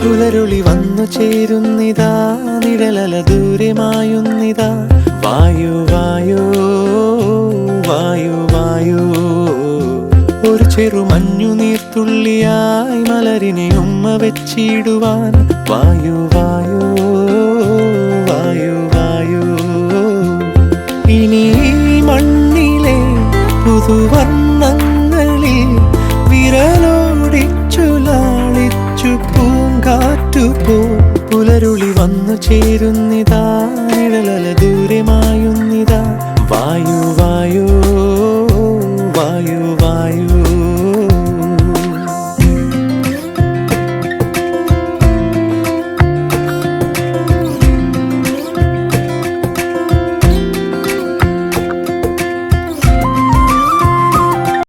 പുലരുളി വന്നു ചേരുന്നിതാ, നിഴലല ദൂരെ മായുന്നിതാ. വായു വായു വായു വായു, ഒരു ചെറു മഞ്ഞു നീർത്തുള്ളിയായി മലരിനെ ഉമ്മ വെച്ചിടുവാൻ. വായു വായു വായു വായു, ഇനി മണ്ണിലെ പുതുവർണ്ണങ്ങളിൽ വിരലോടിച്ചു ലാളിച്ചു പൂങ്കാറ്റുപോ. പുലരുളി വന്നു ചേരുന്നിതാ, നിഴലല ദൂരെ മായുന്നിതാ. വായു വായു